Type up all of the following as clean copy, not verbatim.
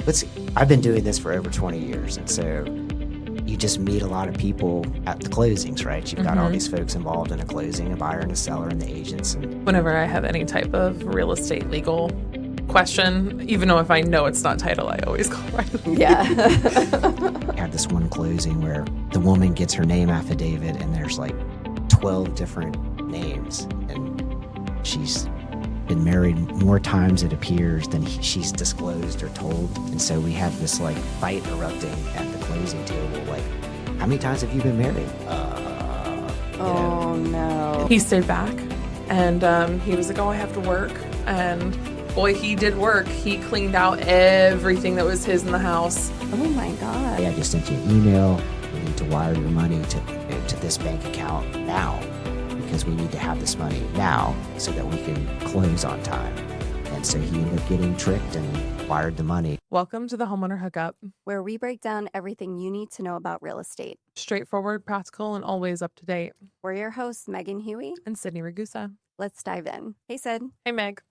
let's see, I've been doing this for over 20 years. And so you just meet a lot of people at the closings, right? You've got all these folks involved in a closing, a buyer and a seller and the agents. And whenever I have any type of real estate legal question, even though if I know it's not title, I always call Riley. Yeah. I had this one closing where the woman gets her name affidavit and there's like 12 different names. And she's been married more times, it appears, than she's disclosed or told. And so we had this like fight erupting at the closing table. Like, how many times have you been married? Oh, no. He stayed back and he was like, oh, I have to work. And boy, he did work. He cleaned out everything that was his in the house. Oh, my God. Hey, I just sent you an email. We need to wire your money to this bank account now, because we need to have this money now so that we can close on time. And so he ended up getting tricked and wired the money. Welcome to the Homeowner Hookup. Where we break down everything you need to know about real estate. Straightforward, practical, and always up to date. We're your hosts, Megan Huey And Sydney Ragusa. Let's dive in. Hey, Sid. Hey, Meg.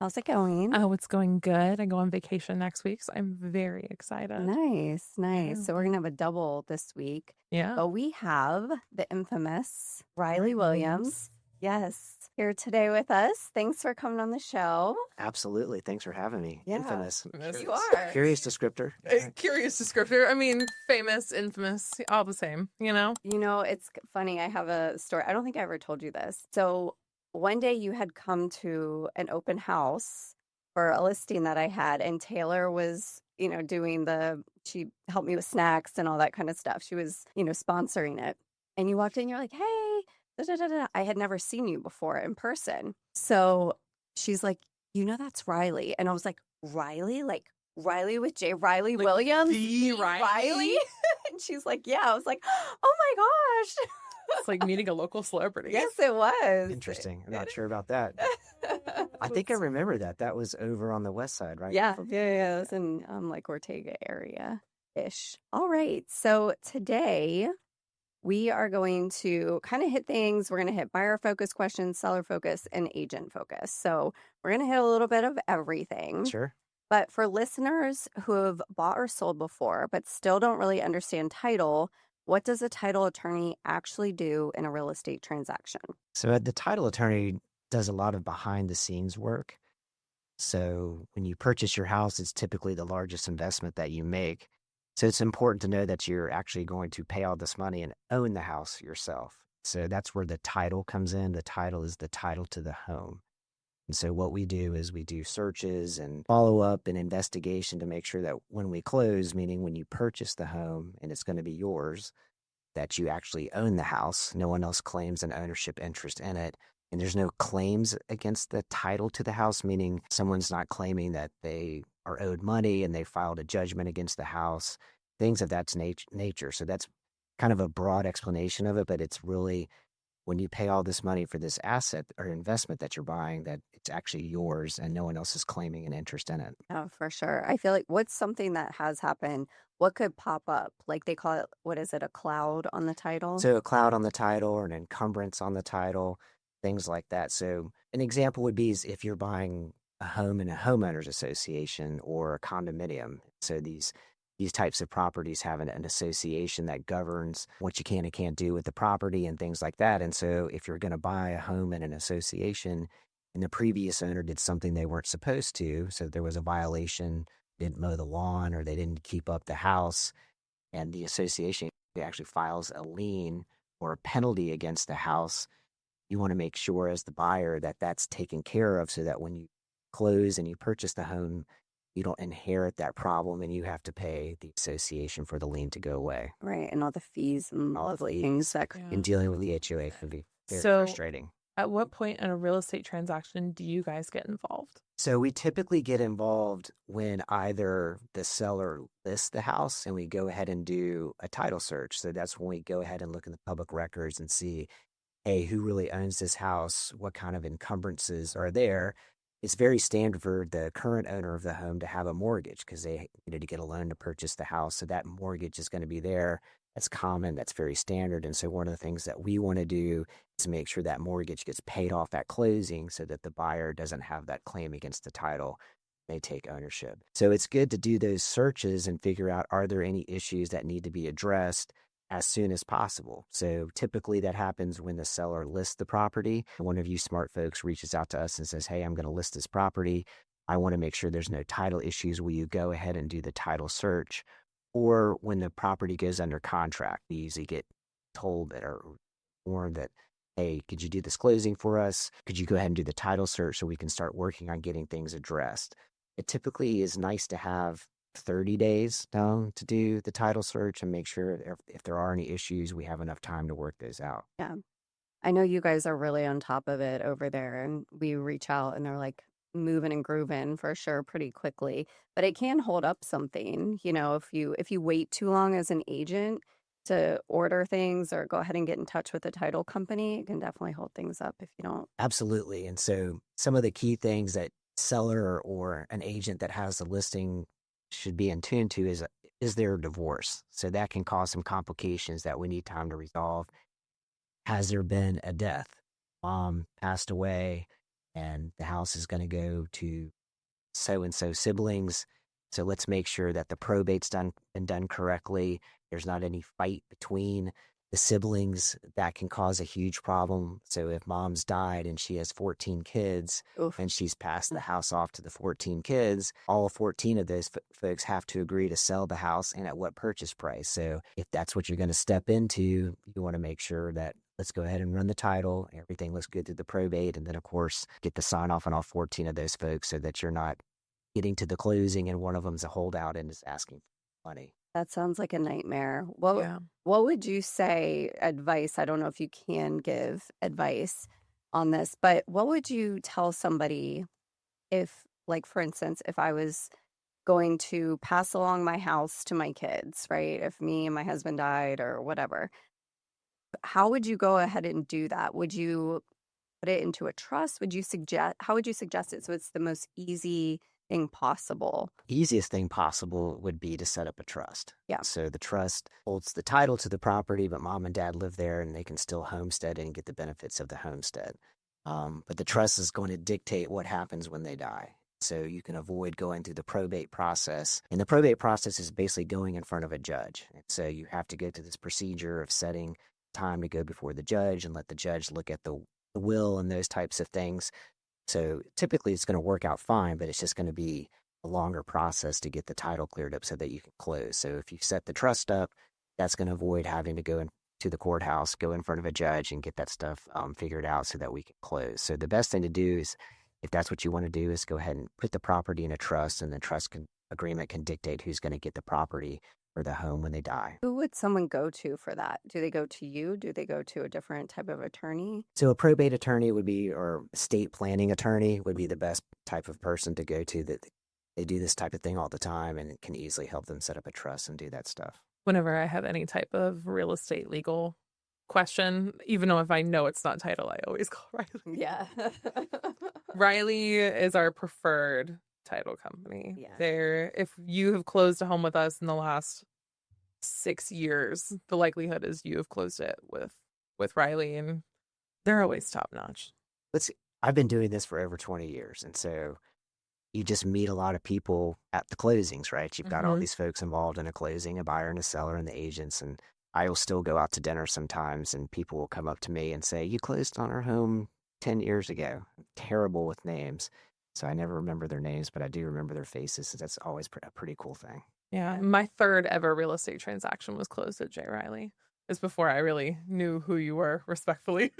How's it going? Oh, it's going good. I go on vacation next week, so I'm very excited. Nice. Yeah. So we're going to have a double this week. Yeah. But we have the infamous Riley Williams. Yes. Here today with us. Thanks for coming on the show. Absolutely. Thanks for having me. Yeah. Infamous. You are. Curious descriptor. Curious descriptor. I mean, famous, infamous, all the same, you know? You know, it's funny. I have a story. I don't think I ever told you this. So one day you had come to an open house for a listing that I had, and Taylor was, doing she helped me with snacks and all that kind of stuff. She was, sponsoring it. And you walked in, you're like, hey, da, da, da, da. I had never seen you before in person. So she's like, that's Riley. And I was like, Riley? Like Riley with J. Riley Like Williams? the Riley? And she's like, yeah. I was like, oh my gosh. It's like meeting a local celebrity. Yes, it was. Interesting. I'm not sure about that. I think I remember that. That was over on the west side, right? Yeah. It was in like Ortega area-ish. All right. So today we are going to kind of hit things. We're going to hit buyer focus questions, seller focus, and agent focus. So we're going to hit a little bit of everything. Sure. But for listeners who have bought or sold before, but still don't really understand title, what does a title attorney actually do in a real estate transaction? So the title attorney does a lot of behind the scenes work. So when you purchase your house, it's typically the largest investment that you make. So it's important to know that you're actually going to pay all this money and own the house yourself. So that's where the title comes in. The title is the title to the home. And so what we do is we do searches and follow up and investigation to make sure that when we close, meaning when you purchase the home and it's going to be yours, that you actually own the house. No one else claims an ownership interest in it. And there's no claims against the title to the house, meaning someone's not claiming that they are owed money and they filed a judgment against the house, things of that nature. So that's kind of a broad explanation of it, but it's really when you pay all this money for this asset or investment that you're buying, that it's actually yours and no one else is claiming an interest in it. Oh, for sure. I feel like what's something that has happened? What could pop up? Like they call it, what is it, a cloud on the title? So a cloud on the title or an encumbrance on the title, things like that. So an example would be is if you're buying a home in a homeowners association or a condominium. So these types of properties have an association that governs what you can and can't do with the property and things like that. And so if you're going to buy a home in an association and the previous owner did something they weren't supposed to, so there was a violation, didn't mow the lawn or they didn't keep up the house, and the association actually files a lien or a penalty against the house, you want to make sure as the buyer that that's taken care of so that when you close and you purchase the home, you don't inherit that problem and you have to pay the association for the lien to go away. Right. And all the fees and all of the things that And dealing with the HOA can be very So- frustrating. At what point in a real estate transaction do you guys get involved? So we typically get involved when either the seller lists the house and we go ahead and do a title search. So that's when we go ahead and look in the public records and see, hey, who really owns this house? What kind of encumbrances are there? It's very standard for the current owner of the home to have a mortgage because they needed to get a loan to purchase the house. So that mortgage is going to be there. That's common. That's very standard. And so one of the things that we want to do is make sure that mortgage gets paid off at closing so that the buyer doesn't have that claim against the title. may take ownership. So it's good to do those searches and figure out, are there any issues that need to be addressed as soon as possible? So typically that happens when the seller lists the property. One of you smart folks reaches out to us and says, hey, I'm going to list this property. I want to make sure there's no title issues. Will you go ahead and do the title search? Or when the property goes under contract, we usually get told that or warned that, hey, could you do this closing for us? Could you go ahead and do the title search so we can start working on getting things addressed? It typically is nice to have 30 days down to do the title search and make sure if there are any issues, we have enough time to work those out. Yeah. I know you guys are really on top of it over there, and we reach out and they're like moving and grooving for sure pretty quickly. But it can hold up something, if you wait too long as an agent to order things or go ahead and get in touch with the title company, it can definitely hold things up if you don't. Absolutely. And so some of the key things that seller or an agent that has the listing should be in tune to is there a divorce? So that can cause some complications that we need time to resolve. Has there been a death? Mom passed away and the house is going to go to so-and-so siblings. So let's make sure that the probate's been done correctly. There's not any fight between the siblings that can cause a huge problem. So if mom's died and she has 14 kids Oof. and she's passed the house off to the 14 kids, all 14 of those folks have to agree to sell the house and at what purchase price. So if that's what you're going to step into, you want to make sure that let's go ahead and run the title. Everything looks good through the probate. And then, of course, get the sign off on all 14 of those folks so that you're not getting to the closing and one of them's a holdout and is asking for money. That sounds like a nightmare. Yeah. What would you say advice? I don't know if you can give advice on this, but what would you tell somebody if, like, for instance, if I was going to pass along my house to my kids, right? If me and my husband died or whatever, how would you go ahead and do that? Would you put it into a trust? How would you suggest it so it's the most easy thing possible? Easiest thing possible would be to set up a trust. Yeah. So the trust holds the title to the property, but mom and dad live there and they can still homestead and get the benefits of the homestead. But the trust is going to dictate what happens when they die. So you can avoid going through the probate process. And the probate process is basically going in front of a judge. And so you have to go through this procedure of setting time to go before the judge and let the judge look at the will and those types of things. So typically it's going to work out fine, but it's just going to be a longer process to get the title cleared up so that you can close. So if you set the trust up, that's going to avoid having to go into the courthouse, go in front of a judge and get that stuff figured out so that we can close. So the best thing to do is, if that's what you want to do, is go ahead and put the property in a trust, and the trust agreement can dictate who's going to get the property or the home when they die. Who would someone go to for that? Do they go to you? Do they go to a different type of attorney? So a probate attorney would be, or estate planning attorney would be the best type of person to go to, that they do this type of thing all the time and it can easily help them set up a trust and do that stuff. Whenever I have any type of real estate legal question, even though if I know it's not title, I always call Riley. Yeah. Riley is our preferred title company. Yeah. If you have closed a home with us in the last 6 years, the likelihood is you have closed it with Riley, and they're always top notch. I've been doing this for over 20 years, and so you just meet a lot of people at the closings, right? You've got all these folks involved in a closing, a buyer and a seller and the agents, and I will still go out to dinner sometimes and people will come up to me and say, you closed on our home 10 years ago. I'm terrible with names. So I never remember their names, but I do remember their faces. So that's always a pretty cool thing. Yeah. My third ever real estate transaction was closed at J. Riley. It's before I really knew who you were, respectfully.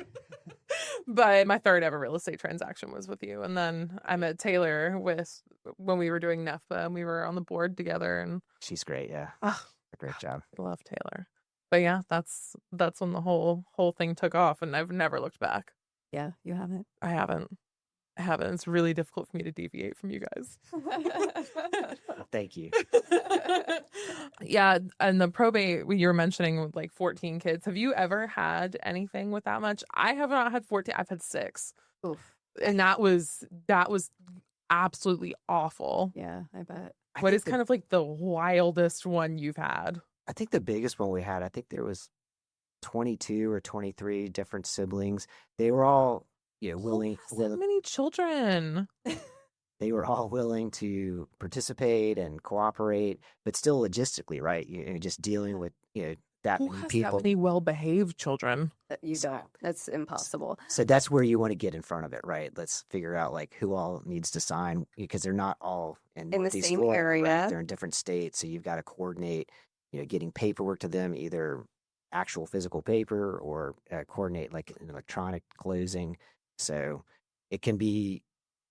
But my third ever real estate transaction was with you. And then I met Taylor when we were doing NEFA, and we were on the board together. And she's great. Yeah. Oh, a great job. I love Taylor. But yeah, that's when the whole thing took off, and I've never looked back. Yeah, you haven't. I haven't. It's really difficult for me to deviate from you guys. Thank you. Yeah, and the probate you were mentioning with like 14 kids. Have you ever had anything with that much? I have not had 14. I've had 6. Oof. And that was absolutely awful. Yeah, I bet. What is kind of like the wildest one you've had? I think the biggest one we had, I think there was 22 or 23 different siblings. They were all, willing. So many children. they were all willing to participate and cooperate, but still logistically, right? Just dealing with, that Who many has that people. many well-behaved children? You S- don't. That's impossible. So that's where you want to get in front of it, right? Let's figure out like who all needs to sign because they're not all in In the Northeast same Florida, right? area. They're in different states. So you've got to coordinate, getting paperwork to them, either actual physical paper or coordinate like an electronic closing. So it can be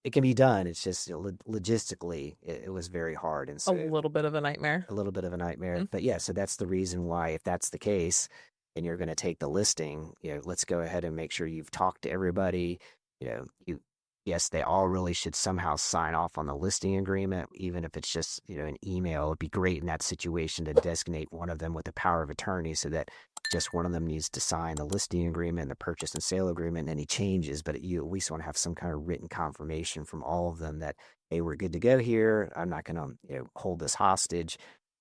it can be done. It's just logistically, it was very hard. And A so little bit of a nightmare. a little bit of a nightmare. Mhm. But yeah, so that's the reason why, if that's the case, and you're going to take the listing, let's go ahead and make sure you've talked to everybody. Yes, they all really should somehow sign off on the listing agreement, even if it's just, an email. It'd be great in that situation to designate one of them with the power of attorney so that just one of them needs to sign the listing agreement, the purchase and sale agreement, and any changes. But you at least want to have some kind of written confirmation from all of them that, hey, we're good to go here. I'm not going to, hold this hostage.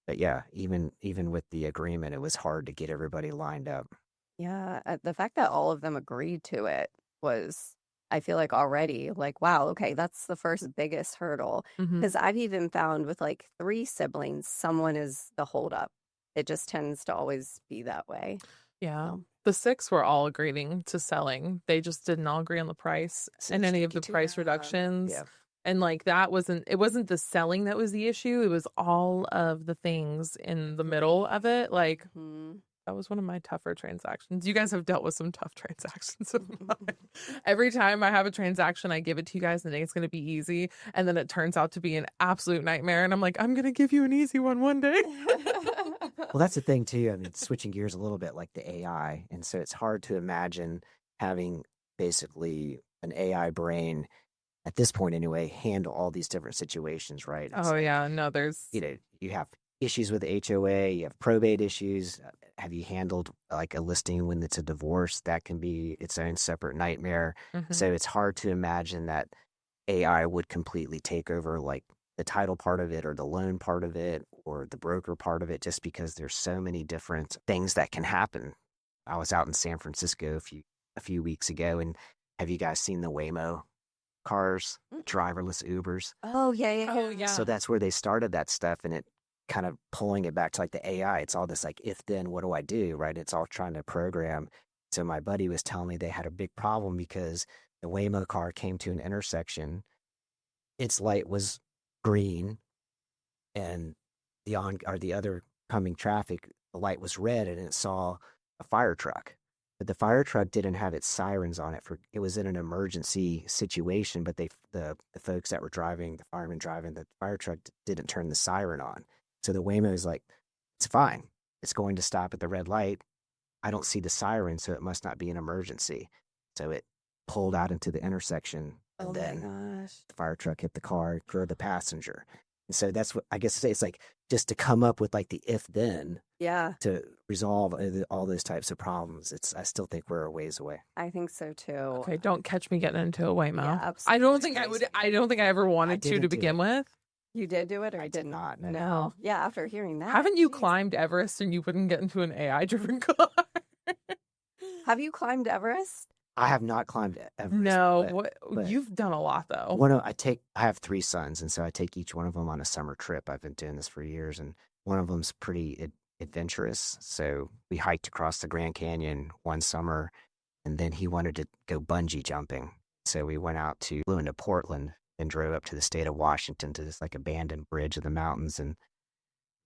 But yeah, even with the agreement, it was hard to get everybody lined up. Yeah, the fact that all of them agreed to it was, I feel like already like, wow, okay, that's the first biggest hurdle. Mhm. Because I've even found with like three siblings, someone is the holdup. It just tends to always be that way. Yeah. The 6 were all agreeing to selling. They just didn't all agree on the price So and any of tricky the too. price reductions. Yeah. And like it wasn't the selling that was the issue. It was all of the things in the middle of it. Like Mhm. that was one of my tougher transactions. You guys have dealt with some tough transactions of mine. Every time I have a transaction, I give it to you guys and think it's going to be easy. And then it turns out to be an absolute nightmare. And I'm like, I'm going to give you an easy one day. Well, that's the thing too. I mean, switching gears a little bit, like the AI, and so it's hard to imagine having basically an AI brain at this point anyway handle all these different situations, right? It's Oh, like, yeah. No, there's. you have issues with the HOA, you have probate issues. Have you handled like a listing when it's a divorce? That can be its own separate nightmare. Mhm. So it's hard to imagine that AI would completely take over like the title part of it or the loan part of it or the broker part of it, just because there's so many different things that can happen. I was out in San Francisco a few weeks ago, and have you guys seen the Waymo cars, driverless Ubers? Oh, yeah, yeah, Oh, yeah. yeah. So that's where they started that stuff, and it kind of pulling it back to like the AI. It's all this like, if then what do I do, right? It's all trying to program. So my buddy was telling me they had a big problem because the Waymo car came to an intersection. Its light was green, and the other coming traffic, the light was red, and it saw a fire truck. But the fire truck didn't have its sirens on it. It was in an emergency situation, but the folks that were driving, the firemen driving the fire truck, didn't turn the siren on. So the Waymo is like, it's fine. It's going to stop at the red light. I don't see the siren, so it must not be an emergency. So it pulled out into the intersection, and Oh my then gosh. the fire truck hit the car, killed the passenger. And so that's what I guess it's like, just to come up with like the if then Yeah, to resolve all those types of problems. I still think we're a ways away. I think so too. Okay, don't catch me getting into a Waymo. Yeah, I absolutely. don't think I would. I don't think I ever wanted to didn't do begin it. with. You did do it or I you did didn't? not. No. Yeah, after hearing that. Haven't you geez. climbed Everest and you wouldn't get into an AI driven car? Have you climbed Everest? I have not climbed Everest. No, but you've done a lot though. I have 3 sons, and so I take each one of them on a summer trip. I've been doing this for years, and one of them's pretty adventurous. So we hiked across the Grand Canyon one summer, and then he wanted to go bungee jumping. So we flew into Portland and drove up to the state of Washington to this like abandoned bridge in the mountains and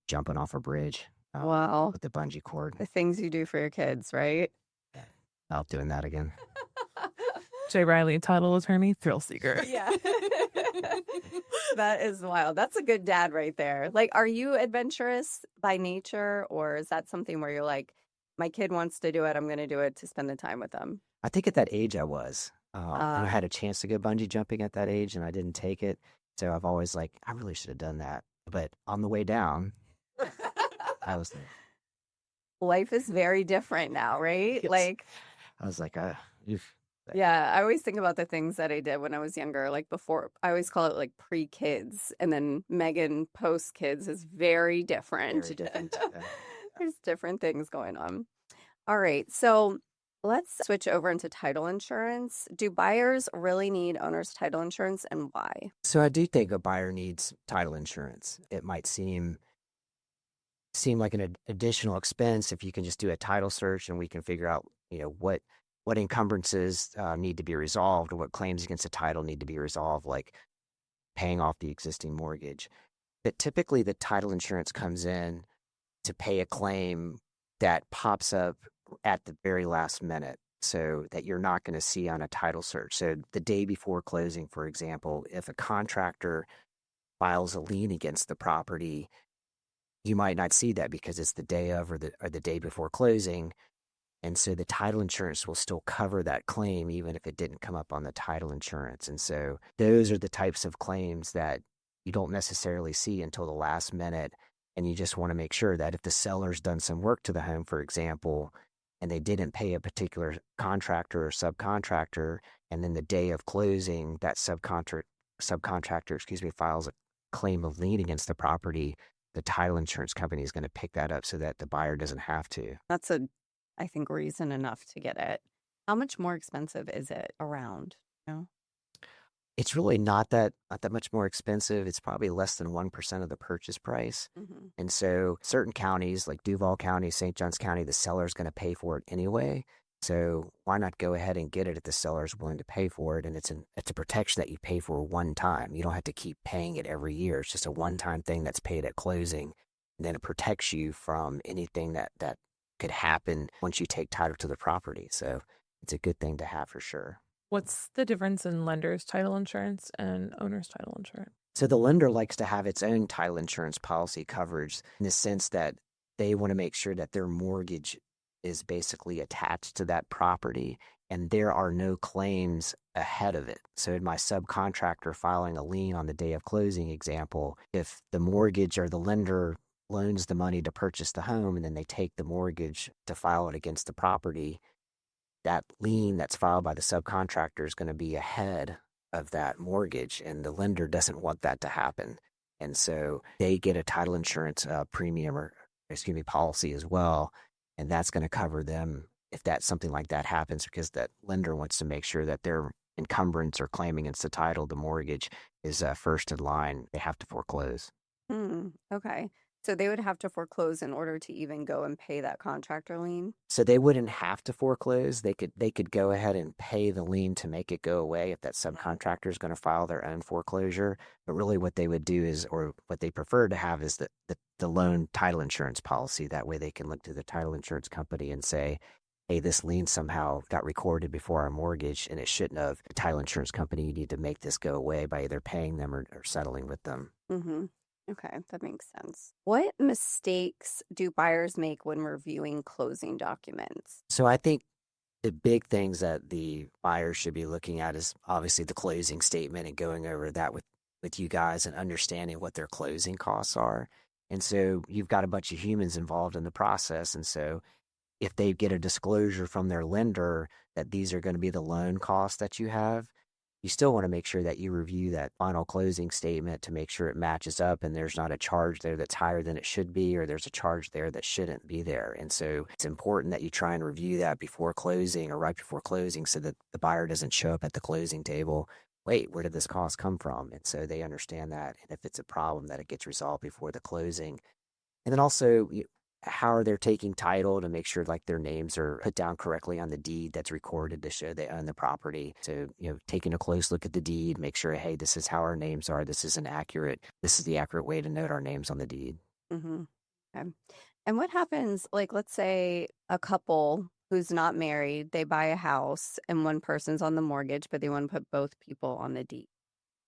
jumping off a bridge Wow. with the bungee cord. The things you do for your kids, right? Out doing that again. Jay Riley, title attorney, thrill seeker. Yeah. That is wild. That's a good dad right there. Like, are you adventurous by nature, or is that something where you're like, my kid wants to do it, I'm going to do it to spend the time with them? I think at that age I was. And I had a chance to go bungee jumping at that age, and I didn't take it. So I've always like, I really should have done that. But on the way down, I was Life is very different now, right? Yes. Like, I was like, yeah, I always think about the things that I did when I was younger. Like before, I always call it like pre-kids, and then Megan post-kids is very different. very different. There's different things going on. All right, so Let's switch over into title insurance. Do buyers really need owner's title insurance and why? So I do think a buyer needs title insurance. It might seem like an additional expense if you can just do a title search and we can figure out, what encumbrances need to be resolved or what claims against the title need to be resolved, like paying off the existing mortgage. But typically, the title insurance comes in to pay a claim that pops up at the very last minute, so that you're not going to see on a title search. So the day before closing, for example, if a contractor files a lien against the property, you might not see that because it's the day of or the day before closing. And so the title insurance will still cover that claim even if it didn't come up on the title insurance. And so those are the types of claims that you don't necessarily see until the last minute. And you just want to make sure that if the seller's done some work to the home, for example, and they didn't pay a particular contractor or subcontractor, and then the day of closing, that subcontractor, files a claim of lien against the property, the title insurance company is going to pick that up so that the buyer doesn't have to. That's I think, reason enough to get it. How much more expensive is it around? No. It's really not that much more expensive. It's probably less than 1% of the purchase price. Mm-hmm. And so certain counties like Duval County, St. Johns County, the seller's going to pay for it anyway. So why not go ahead and get it if the seller's willing to pay for it? And it's a protection that you pay for one time. You don't have to keep paying it every year. It's just a one-time thing that's paid at closing. And then it protects you from anything that could happen once you take title to the property. So it's a good thing to have for sure. What's the difference in lender's title insurance and owner's title insurance? So the lender likes to have its own title insurance policy coverage in the sense that they want to make sure that their mortgage is basically attached to that property and there are no claims ahead of it. So in my subcontractor filing a lien on the day of closing example, if the mortgage or the lender loans the money to purchase the home and then they take the mortgage to file it against the property, that lien that's filed by the subcontractor is going to be ahead of that mortgage, and the lender doesn't want that to happen. And so they get a title insurance premium or, policy as well, and that's going to cover them if something like that happens because that lender wants to make sure that their encumbrance or claim against the title, the mortgage, is first in line. They have to foreclose. Okay. So they would have to foreclose in order to even go and pay that contractor lien? So they wouldn't have to foreclose. They could go ahead and pay the lien to make it go away if that subcontractor is going to file their own foreclosure. But really what they would do is, or what they prefer to have is the loan title insurance policy. That way they can look to the title insurance company and say, hey, this lien somehow got recorded before our mortgage and it shouldn't have. The title insurance company, you need to make this go away by either paying them or settling with them. Mm-hmm. Okay, that makes sense. What mistakes do buyers make when reviewing closing documents? So I think the big things that the buyers should be looking at is obviously the closing statement and going over that with you guys and understanding what their closing costs are. And so you've got a bunch of humans involved in the process. And so if they get a disclosure from their lender that these are going to be the loan costs that you have, you still want to make sure that you review that final closing statement to make sure it matches up and there's not a charge there that's higher than it should be, or there's a charge there that shouldn't be there. And so it's important that you try and review that before closing or right before closing so that the buyer doesn't show up at the closing table. Wait, where did this cost come from? And so they understand that. And if it's a problem, that it gets resolved before the closing. And then also, how are they taking title to make sure like their names are put down correctly on the deed that's recorded to show they own the property. So, taking a close look at the deed, make sure, hey, this is how our names are. This isn't accurate. This is the accurate way to note our names on the deed. Mm-hmm. Okay. And what happens, like, let's say a couple who's not married, they buy a house and one person's on the mortgage, but they want to put both people on the deed.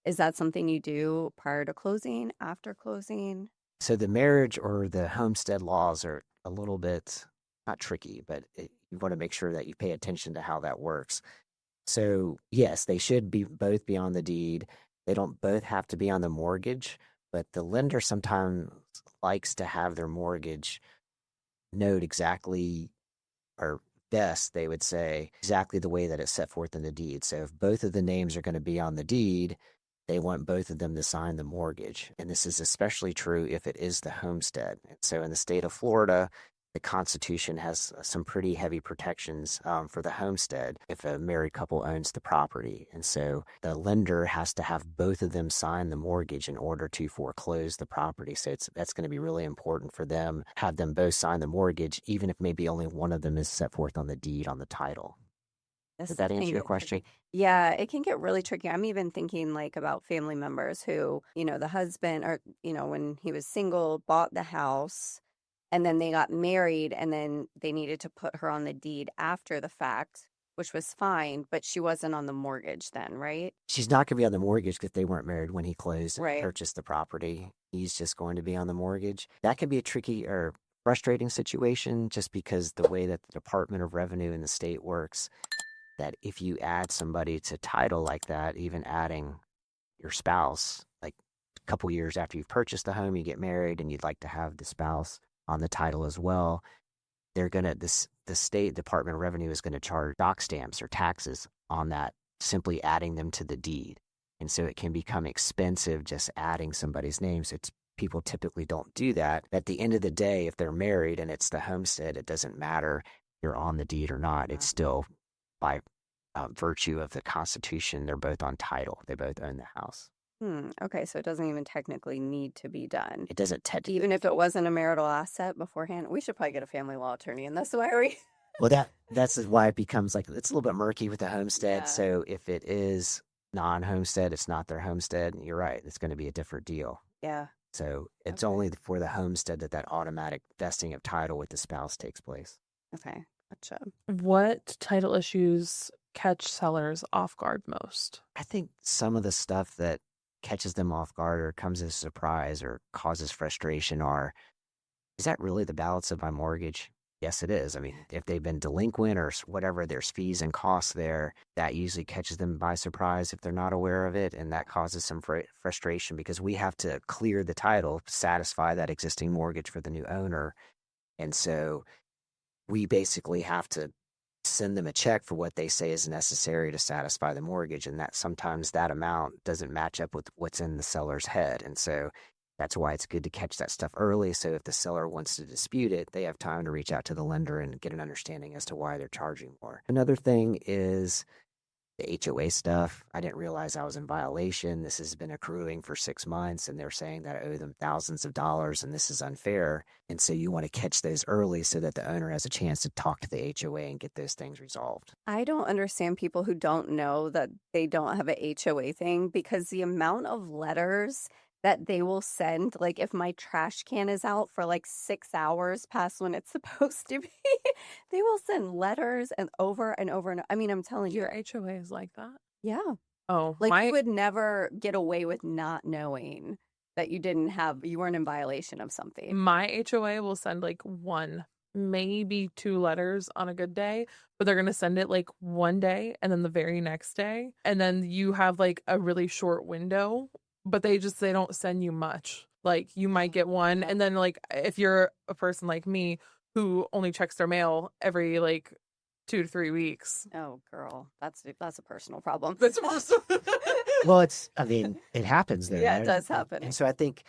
Is that something you do prior to closing, after closing? So the marriage or the homestead laws are a little bit, not tricky, but you want to make sure that you pay attention to how that works. So yes, they should both be on the deed. They don't both have to be on the mortgage, but the lender sometimes likes to have their mortgage note exactly, or best, they would say, exactly the way that it's set forth in the deed. So if both of the names are going to be on the deed, they want both of them to sign the mortgage. And this is especially true if it is the homestead. And so in the state of Florida, the Constitution has some pretty heavy protections for the homestead if a married couple owns the property. And so the lender has to have both of them sign the mortgage in order to foreclose the property. So that's going to be really important for them, have them both sign the mortgage, even if maybe only one of them is set forth on the deed on the title. Did This that can answer your get question? tricky. Yeah, it can get really tricky. I'm even thinking like about family members who, the husband or, when he was single, bought the house and then they got married and then they needed to put her on the deed after the fact, which was fine, but she wasn't on the mortgage then, right? She's not going to be on the mortgage because they weren't married when he closed and Right. purchased the property. He's just going to be on the mortgage. That can be a tricky or frustrating situation just because the way that the Department of Revenue in the state works, that if you add somebody to title like that, even adding your spouse, like a couple years after you've purchased the home, you get married and you'd like to have the spouse on the title as well, the state Department of Revenue is going to charge dock stamps or taxes on that, simply adding them to the deed. And so it can become expensive just adding somebody's name. So people typically don't do that. At the end of the day, if they're married and it's the homestead, it doesn't matter if you're on the deed or not. It's still by virtue of the Constitution, they're both on title. They both own the house. Okay, so it doesn't even technically need to be done. It doesn't technically. Even if it wasn't a marital asset beforehand, we should probably get a family law attorney, and that's why we. Well, that's why it becomes like it's a little bit murky with the homestead. Yeah. So if it is non-homestead, it's not their homestead. You're right. It's going to be a different deal. Yeah. So it's Okay. only for the homestead that automatic vesting of title with the spouse takes place. Okay, gotcha. What title issues catch sellers off guard most? I think some of the stuff that catches them off guard or comes as a surprise or causes frustration is that really the balance of my mortgage? Yes, it is. I mean, if they've been delinquent or whatever, there's fees and costs there. That usually catches them by surprise if they're not aware of it. And that causes some frustration because we have to clear the title, satisfy that existing mortgage for the new owner. And so we basically have to send them a check for what they say is necessary to satisfy the mortgage. And that sometimes that amount doesn't match up with what's in the seller's head. And so that's why it's good to catch that stuff early. So if the seller wants to dispute it, they have time to reach out to the lender and get an understanding as to why they're charging more. Another thing is the HOA stuff. I didn't realize I was in violation. This has been accruing for 6 months and they're saying that I owe them thousands of dollars and this is unfair. And so you want to catch those early so that the owner has a chance to talk to the HOA and get those things resolved. I don't understand people who don't know that they don't have a HOA thing because the amount of letters that they will send, like if my trash can is out for like 6 hours past when it's supposed to be, they will send letters and over and over. And I mean, I'm telling you, Your HOA is like that? yeah. Oh, Like you would never get away with not knowing that you weren't in violation of something. my HOA will send like one, maybe 2 letters on a good day, but they're going to send it like one day and then the very next day. And then you have like a really short window, but they don't send you much. Like you might get one. And then like if you're a person like me who only checks their mail every like 2 to 3 weeks. Oh, girl, that's a personal problem. That's Well, it happens though. Yeah, it right? does happen. And so I think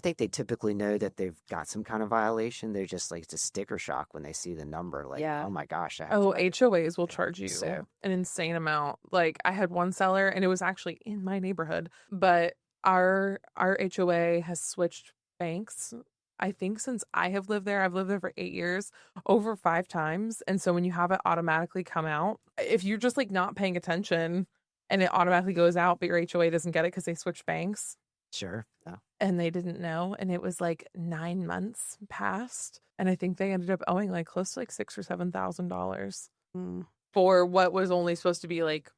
they typically know that they've got some kind of violation. They're just like, it's a sticker shock when they see the number. Like, Yeah. oh my gosh. HOAs will charge you So- an insane amount. Like I had one seller and it was actually in my neighborhood, but our HOA has switched banks. I think since I have lived there, I've lived there for 8 years, over 5 times. And so when you have it automatically come out, if you're just like not paying attention and it automatically goes out, but your HOA doesn't get it because they switched banks. Sure. Yeah. And they didn't know. And it was like 9 months past. And I think they ended up owing like close to like $6,000 or $7,000 for what was only supposed to be like,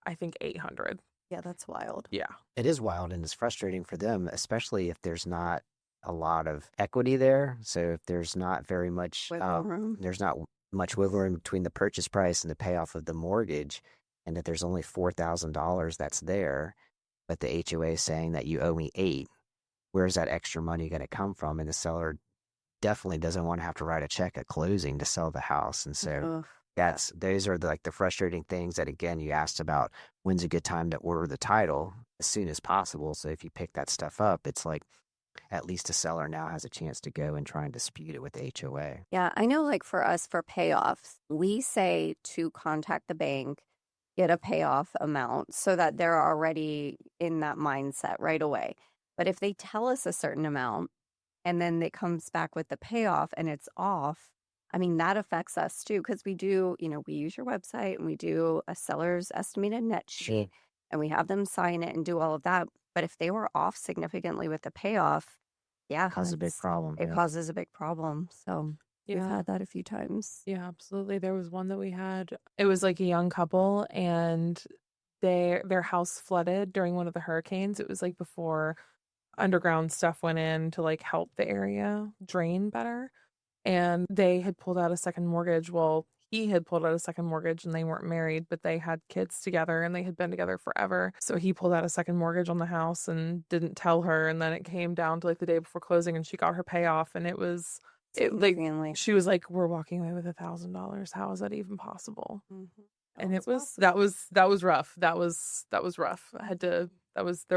I think $800. Yeah, that's wild. Yeah. It is wild and it's frustrating for them, especially if there's not a lot of equity there. So if there's not very much Wiggle room. there's not much wiggle room between the purchase price and the payoff of the mortgage, and that there's only $4,000 that's there, but the HOA is saying that you owe me $8,000. Where's that extra money going to come from? And the seller definitely doesn't want to have to write a check at closing to sell the house. And so those are the frustrating things that, again, you asked about when's a good time to order the title as soon as possible. So if you pick that stuff up, it's like at least the seller now has a chance to go and try and dispute it with the HOA. Yeah, I know like for us for payoffs, we say to contact the bank, get a payoff amount so that they're already in that mindset right away. But if they tell us a certain amount and then it comes back with the payoff and it's off, I mean, that affects us too because we do, we use your website and we do a seller's estimated net sheet and we have them sign it and do all of that. But if they were off significantly with the payoff, yeah, Causes a big problem. it Yeah. causes a big problem. So we've Yeah. had that a few times. Yeah, absolutely. There was one that we had. It was like a young couple, and their house flooded during one of the hurricanes. It was like before underground stuff went in to like help the area drain better. And they had pulled out a second mortgage. Well, he had pulled out a second mortgage and they weren't married, but they had kids together and they had been together forever. So he pulled out a second mortgage on the house and didn't tell her. And then it came down to like the day before closing and she got her payoff. And Significantly. she was like, "We're walking away with $1,000. How is that even possible?" Mhm. And Oh, it it's was possible. that was rough. That was rough. There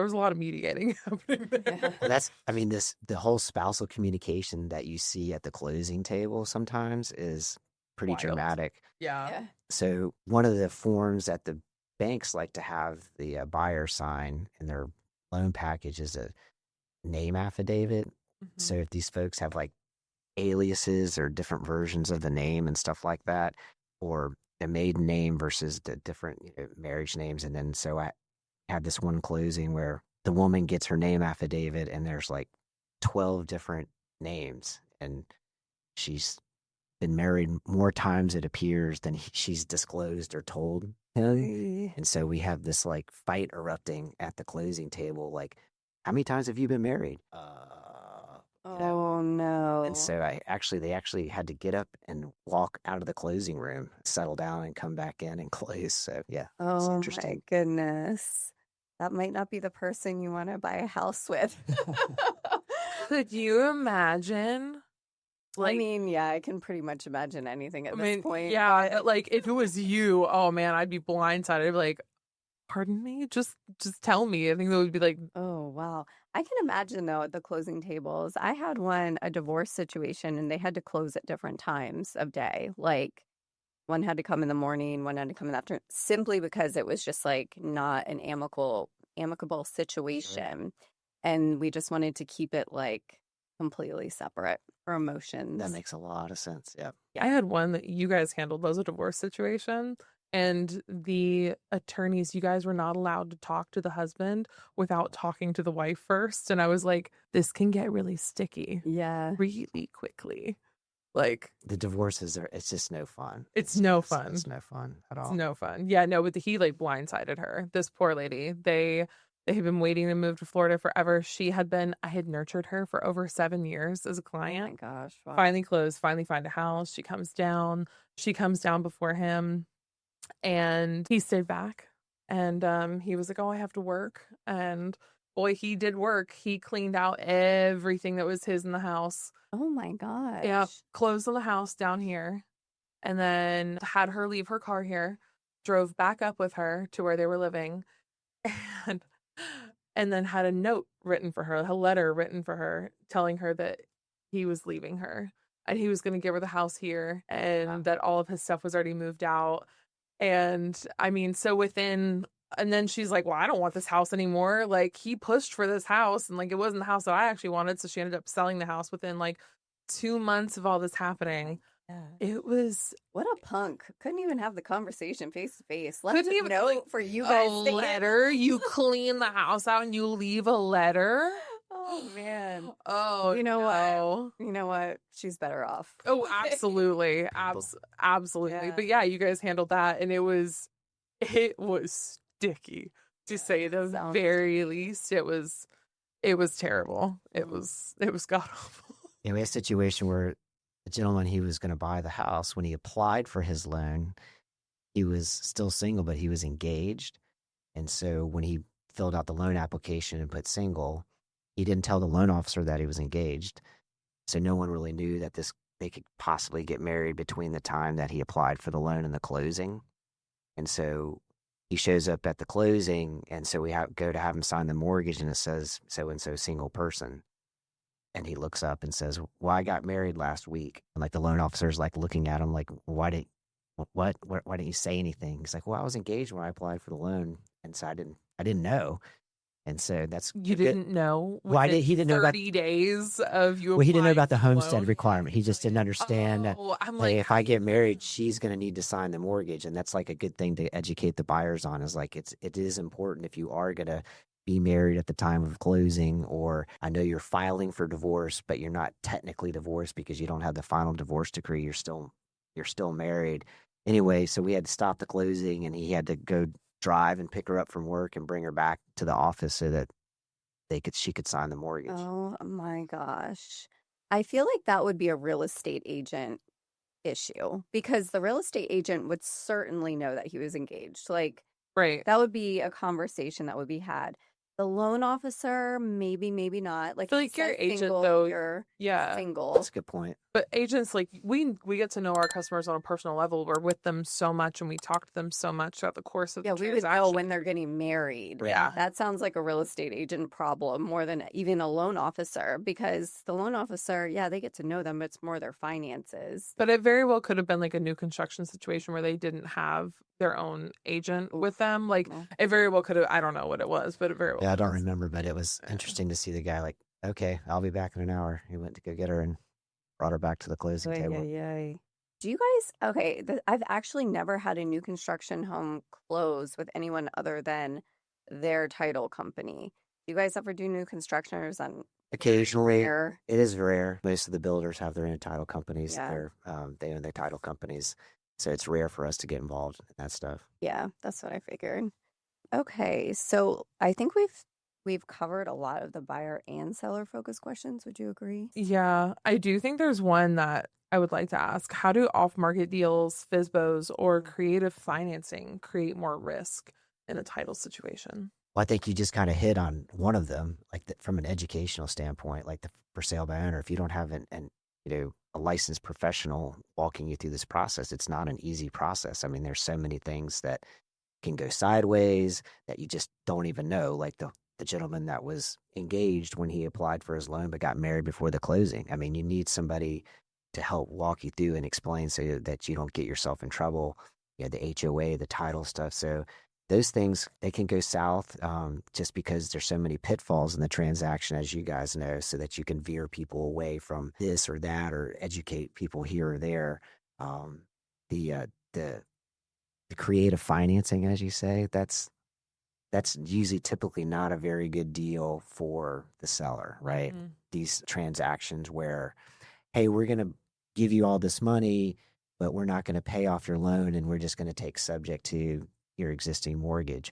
was a lot of mediating happening there. Yeah. Well, the whole spousal communication that you see at the closing table sometimes is pretty Wild. dramatic. Yeah. So one of the forms that the banks like to have the buyer sign in their loan package is a name affidavit. Mhm. So if these folks have like aliases or different versions of the name and stuff like that, or the maiden name versus the different marriage names. And then so I had this one closing where the woman gets her name affidavit and there's like 12 different names and she's been married more times it appears than she's disclosed or told him. And so we have this like fight erupting at the closing table. Like, how many times have you been married? Oh no. And so they actually had to get up and walk out of the closing room, settle down and come back in and close. So yeah, it's Oh my interesting. goodness. That might not be the person you want to buy a house with. Could you imagine? I mean, yeah, I can pretty much imagine anything at this point. Yeah, but, like if it was you, oh man, I'd be blindsided. I'd be like, "Pardon me, just tell me." I think that would be like, Oh, wow. I can imagine though at the closing tables. I had a divorce situation, and they had to close at different times of day. Like one had to come in the morning, one had to come in the afternoon, simply because it was just like not an amicable situation. And we just wanted to keep it like completely separate for emotions. That makes a lot of sense. Yeah. I had one that you guys handled. That was a divorce situation. And the attorneys, you guys were not allowed to talk to the husband without talking to the wife first. And I was like, this can get really sticky Yeah. really quickly. Like, The divorces it's just no fun. it's no fun. It's no fun at all. It's no fun. Yeah, no, but he like blindsided her. This poor lady. They had been waiting to move to Florida forever. I had nurtured her for over 7 years as a Oh my client. gosh. Wow. Finally closed, finally find a house. She comes down before him. And he stayed back and he was like, "Oh, I have to work." And boy, he did work. He cleaned out everything that was his in the house. Oh my gosh. Yeah, closed on the house down here and then had her leave her car here, drove back up with her to where they were living and then had a note written for her, a letter written for her telling her that he was leaving her and he was going to give her the house here and that all of his stuff was already moved out. And I mean, and then she's like, "Well, I don't want this house anymore." Like he pushed for this house and like it wasn't the house that I actually wanted. So she ended up selling the house within like 2 months of all this happening. Yeah. It was What a punk. Couldn't even have the conversation face to face. Left Couldn't a even- note for you guys. a to get. letter. You clean the house out and you leave a letter. Oh man. Oh, You know no. You know what? She's better off. Oh, absolutely. Absolutely. Yeah. But yeah, you guys handled that and it was sticky to say the Sounds very least. It was terrible. It was god awful. Yeah, we had a situation where the gentleman, he was going to buy the house. When he applied for his loan, he was still single, but he was engaged. And so when he filled out the loan application and put single, he didn't tell the loan officer that he was engaged. So no one really knew that they could possibly get married between the time that he applied for the loan and the closing. And so he shows up at the closing, and so we go to have him sign the mortgage, and it says so-and-so single person. And he looks up and says, well, I got married last week. And like the loan officer's like looking at him like, why didn't you say anything? He's like, well, I was engaged when I applied for the loan. And so I didn't know. And so that's You good. didn't know Why within he didn't know about 30 days of you well, he didn't know applying about the for the homestead loan? requirement. He just didn't understand that, Oh, I'm hey, like, if how I do you get married, know? she's going to need to sign the mortgage. And that's like a good thing to educate the buyers on is like, it is important if you are going to be married at the time of closing, or I know you're filing for divorce, but you're not technically divorced because you don't have the final divorce decree. You're still married. Anyway, so we had to stop the closing and he had to go drive and pick her up from work and bring her back to the office so that she could sign the mortgage. Oh my gosh. I feel like that would be a real estate agent issue because the real estate agent would certainly know that he was engaged. Like Right. that would be a conversation that would be had. The loan officer, maybe, maybe not. I Like feel you like your said, agent, single, though, you're yeah. single. That's a good point. But agents, like we get to know our customers on a personal level. We're with them so much and we talk to them so much throughout the course of Yeah, the we would know transaction. when they're getting married. Yeah. That sounds like a real estate agent problem more than even a loan officer because the loan officer, yeah, they get to know them. It's more their finances. But it very well could have been like a new construction situation where they didn't have their own agent with them. Like Well, it very well could have, I don't know what it was, but it very well Yeah, I don't was. remember, but it was Yeah. interesting to see the guy like, okay, I'll be back in an hour. He went to go get her and brought her back to the closing table. yeah. Do you guys, okay, I've actually never had a new construction home close with anyone other than their title company. Do you guys ever do new construction or is that Occasionally, rare? it is rare. Most of the builders have their own title companies. Yeah. They own their title companies, so it's rare for us to get involved in that stuff. Yeah, that's what I figured. Okay, so I think we've covered a lot of the buyer and seller focused questions. Would you agree? Yeah, I do think there's one that I would like to ask. How do off-market deals, FSBOs, or creative financing create more risk in a title situation? Well, I think you just kind of hit on one of them, like from an educational standpoint, like the for sale by owner. If you don't have a licensed professional walking you through this process, it's not an easy process. I mean, there's so many things that can go sideways that you just don't even know. Like the gentleman that was engaged when he applied for his loan but got married before the closing. I mean, you need somebody to help walk you through and explain so that you don't get yourself in trouble. You know, the HOA, the title stuff. So those things, they can go south just because there's so many pitfalls in the transaction, as you guys know, so that you can veer people away from this or that or educate people here or there. Um, the uh, the the creative financing, as you say, that's usually typically not a very good deal for the seller, right? Mhm. These transactions where, hey, we're going to give you all this money, but we're not going to pay off your loan and we're just going to take subject to your existing mortgage.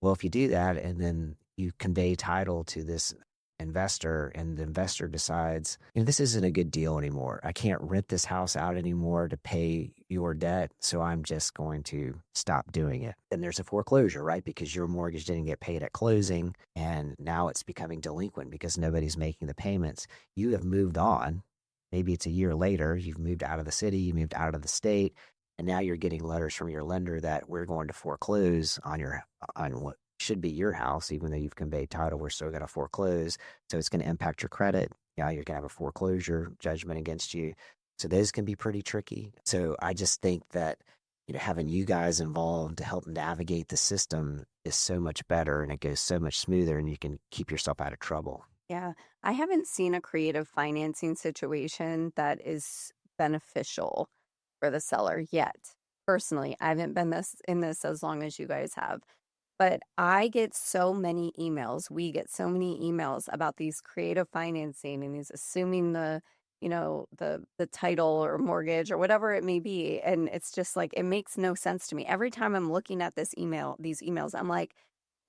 Well, if you do that and then you convey title to this investor and the investor decides, this isn't a good deal anymore. I can't rent this house out anymore to pay your debt. So I'm just going to stop doing it. Then there's a foreclosure, right? Because your mortgage didn't get paid at closing and now it's becoming delinquent because nobody's making the payments. You have moved on. Maybe it's a year later, you've moved out of the city, you moved out of the state, and now you're getting letters from your lender that we're going to foreclose on what should be your house, even though you've conveyed title, we're still going to foreclose. So it's going to impact your credit. Yeah, you're going to have a foreclosure judgment against you. So those can be pretty tricky. So I just think that having you guys involved to help navigate the system is so much better and it goes so much smoother and you can keep yourself out of trouble. Yeah, I haven't seen a creative financing situation that is beneficial for the seller yet. Personally, I haven't been in this as long as you guys have. But I get so many emails. We get so many emails about these creative financing and he's assuming the title or mortgage or whatever it may be. And it's just like, it makes no sense to me. Every time I'm looking at these emails, I'm like,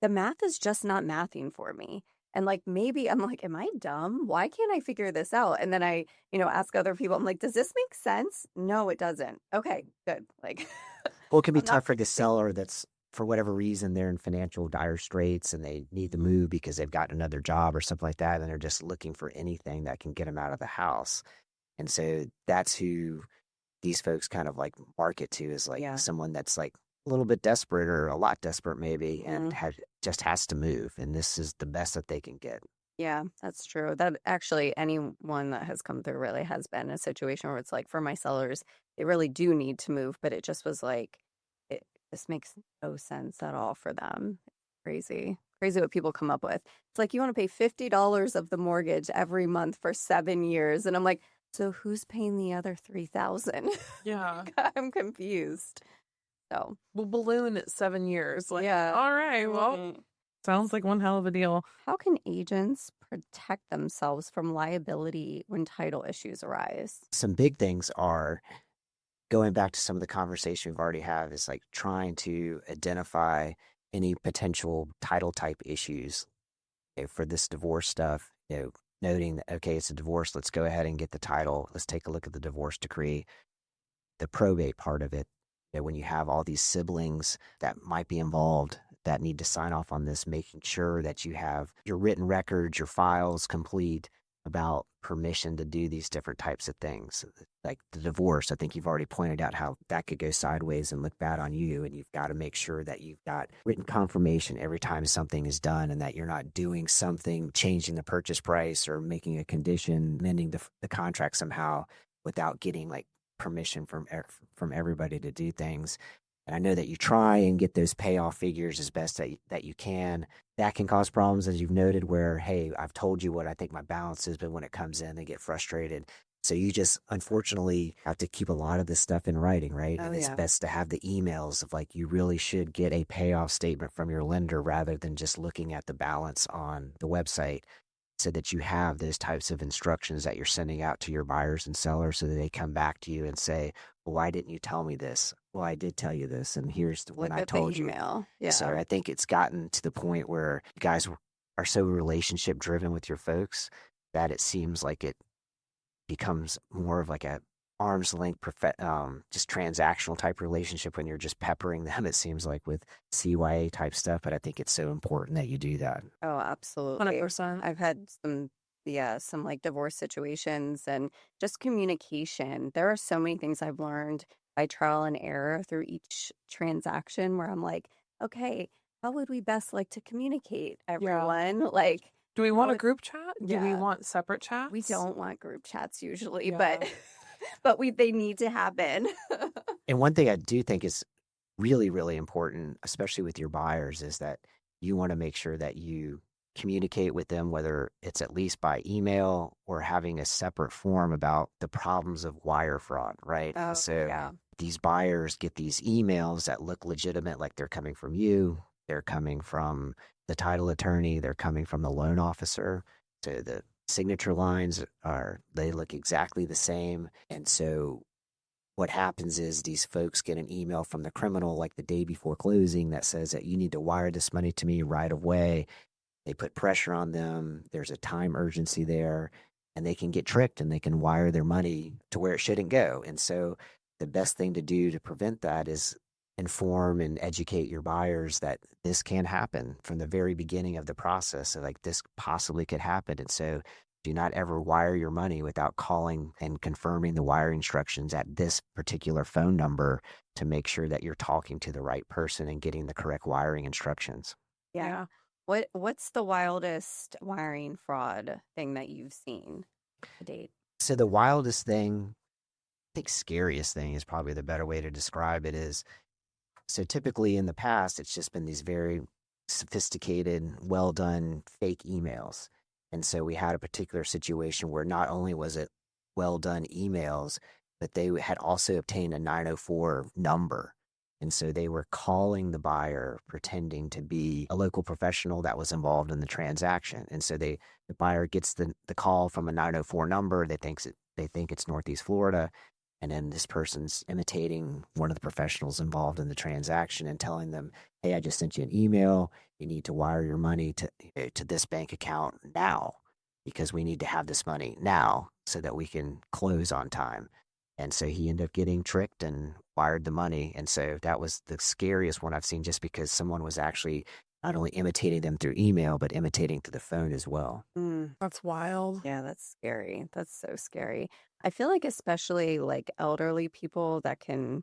the math is just not mathing for me. And like, maybe I'm like, am I dumb? Why can't I figure this out? And then I, ask other people, I'm like, does this make sense? No, it doesn't. Okay, good. Like, Well, it can be I'm not tough for the fixing. seller that's for whatever reason they're in financial dire straits and they need to move because they've got another job or something like that, and they're just looking for anything that can get them out of the house. And so that's who these folks kind of like market to is like Yeah. someone that's like a little bit desperate or a lot desperate maybe, and Mhm. just has to move, and this is the best that they can get. Yeah, that's true. That actually, anyone that has come through really has been a situation where it's like for my sellers, they really do need to move, but it just was like, it this makes no sense at all for them. Crazy. Crazy what people come up with. It's like you want to pay $50 of the mortgage every month for 7 years. And I'm like, so who's paying the other 3,000? Yeah. I'm confused. So, We'll balloon at 7 years. Like, yeah. all right, well, Mhm. sounds like one hell of a deal. How can agents protect themselves from liability when title issues arise? Some big things are going back to some of the conversation we've already had is like trying to identify any potential title type issues for this divorce stuff, noting that, okay, it's a divorce. Let's go ahead and get the title. Let's take a look at the divorce decree, the probate part of it. When you have all these siblings that might be involved that need to sign off on this, making sure that you have your written records, your files complete about permission to do these different types of things. Like the divorce, I think you've already pointed out how that could go sideways and look bad on you. And you've got to make sure that you've got written confirmation every time something is done and that you're not doing something, changing the purchase price or making a condition, amending the contract somehow without getting like permission from everybody to do things. And I know that you try and get those payoff figures as best that you can. That can cause problems, as you've noted, where, hey, I've told you what I think my balance is, but when it comes in, they get frustrated. So you just unfortunately have to keep a lot of this stuff in writing, right? Oh, And it's yeah. best to have the emails of like, you really should get a payoff statement from your lender rather than just looking at the balance on the website, so that you have those types of instructions that you're sending out to your buyers and sellers so that they come back to you and say, well, why didn't you tell me this? Well, I did tell you this, and here's when Look I at the told you. email. So Yeah. I think it's gotten to the point where you guys are so relationship driven with your folks that it seems like it becomes more of like a arm's length, just transactional type relationship when you're just peppering them. It seems like with CYA type stuff, but I think it's so important that you do that. Oh, absolutely. 100%. I've had some like divorce situations and just communication. There are so many things I've learned by trial and error through each transaction where I'm like, okay, how would we best like to communicate, everyone? Like, Do we how want a would, group chat? Do we yeah, want separate chats? we don't want group chats usually, Yeah. but but they need to happen. And one thing I do think is really, really important, especially with your buyers, is that you want to make sure that you communicate with them, whether it's at least by email or having a separate form about the problems of wire fraud, right? Oh, So yeah. these buyers get these emails that look legitimate, like they're coming from you, they're coming from the title attorney, they're coming from the loan officer. So the signature lines they look exactly the same. And so what happens is these folks get an email from the criminal like the day before closing that says that you need to wire this money to me right away. They put pressure on them. There's a time urgency there, and they can get tricked and they can wire their money to where it shouldn't go. And so the best thing to do to prevent that is inform and educate your buyers that this can happen from the very beginning of the process. So like this possibly could happen. And so do not ever wire your money without calling and confirming the wiring instructions at this particular phone number to make sure that you're talking to the right person and getting the correct wiring instructions. Yeah. Yeah. What's the wildest wiring fraud thing that you've seen to date? So the wildest thing, I think scariest thing is probably the better way to describe it is, so typically in the past, it's just been these very sophisticated, well done fake emails. And so we had a particular situation where not only was it well done emails, but they had also obtained a 904 number. And so they were calling the buyer pretending to be a local professional that was involved in the transaction. And so the buyer gets the call from a 904 number. They think it's Northeast Florida. And then this person's imitating one of the professionals involved in the transaction and telling them, hey, I just sent you an email. You need to wire your money to this bank account now because we need to have this money now so that we can close on time. And so he ended up getting tricked and wired the money. And so that was the scariest one I've seen, just because someone was actually not only imitating them through email, but imitating through the phone as well. That's wild. Yeah, that's scary. That's so scary. I feel like especially like elderly people that can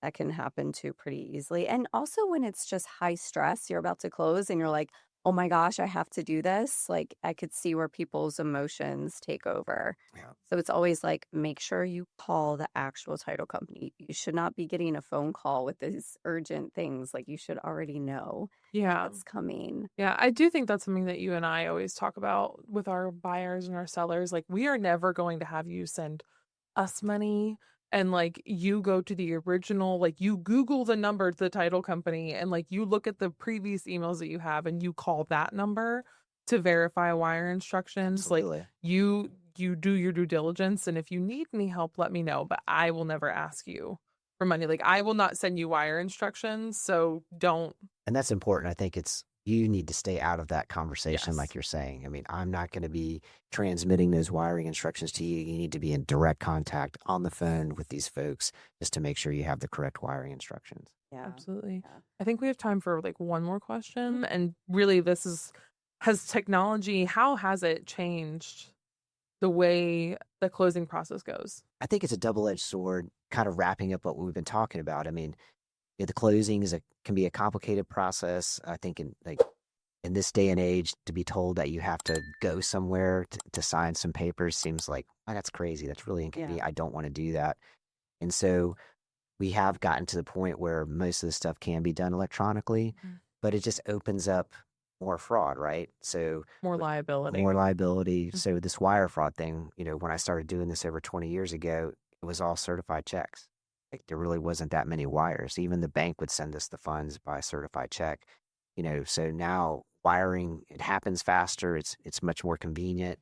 happen to pretty easily. And also when it's just high stress, you're about to close and you're like, oh my gosh, I have to do this. Like I could see where people's emotions take over. Yeah. So it's always like, make sure you call the actual title company. You should not be getting a phone call with these urgent things. Like you should already know Yeah. what's coming. Yeah, I do think that's something that you and I always talk about with our buyers and our sellers. Like, we are never going to have you send us money and like you go to the original, like you Google the number to the title company and like you look at the previous emails that you have and you call that number to verify wire instructions. Like Absolutely. you do your due diligence, and if you need any help, let me know. But I will never ask you for money. Like I will not send you wire instructions, so don't. And that's important. I think you need to stay out of that conversation, Yes. like you're saying. I mean, I'm not going to be transmitting those wiring instructions to you. You need to be in direct contact on the phone with these folks just to make sure you have the correct wiring instructions. Yeah. Absolutely. Yeah. I think we have time for like one more question. And really, has technology, how has it changed the way the closing process goes? I think it's a double-edged sword, kind of wrapping up what we've been talking about. I mean, the closing can be a complicated process. I think in this day and age, to be told that you have to go somewhere to sign some papers seems like, oh, that's crazy. That's really inconvenient. I don't want to do that. And so we have gotten to the point where most of the stuff can be done electronically, but it just opens up more fraud, right? So More liability. more liability. So this wire fraud thing, when I started doing this over 20 years ago, it was all certified checks. Like there really wasn't that many wires. Even the bank would send us the funds by certified check. So now wiring, it happens faster. It's much more convenient.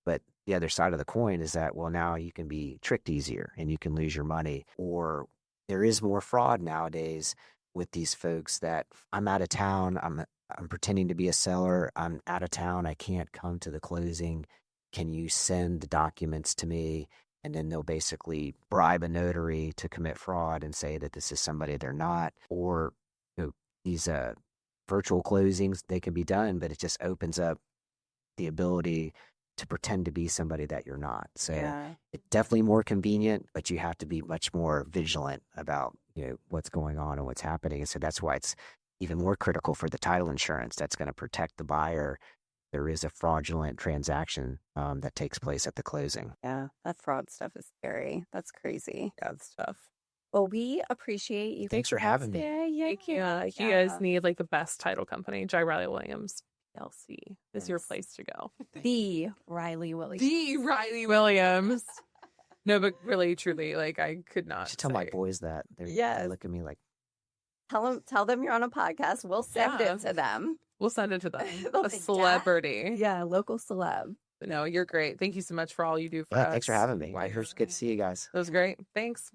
But the other side of the coin is that, well, now you can be tricked easier and you can lose your money. Or there is more fraud nowadays with these folks that I'm out of town. I'm pretending to be a seller. I'm out of town. I can't come to the closing. Can you send the documents to me? And then they'll basically bribe a notary to commit fraud and say that this is somebody they're not. Or these virtual closings, they can be done, but it just opens up the ability to pretend to be somebody that you're not. So it's definitely more convenient, but you have to be much more vigilant about what's going on and what's happening. And so that's why it's even more critical for the title insurance that's going to protect the buyer. There is a fraudulent transaction that takes place at the closing. Yeah, that fraud stuff is scary. That's crazy. Yeah, it's tough. Well, we appreciate you. Thanks for having me. Yeah, Thank you. If you guys need like the best title company, J. Riley Williams PLC is your place to go. The Riley Williams. The Riley Williams. No, but really, truly, like I could not. I should tell my boys that. They look at me like, tell them you're on a podcast. We'll send it to them. We'll send it to them. They'll A think, celebrity. Yeah, local celeb. No, you're great. Thank you so much for all you do for us. Thanks for having me. It was good to see you guys. That was great. Thanks.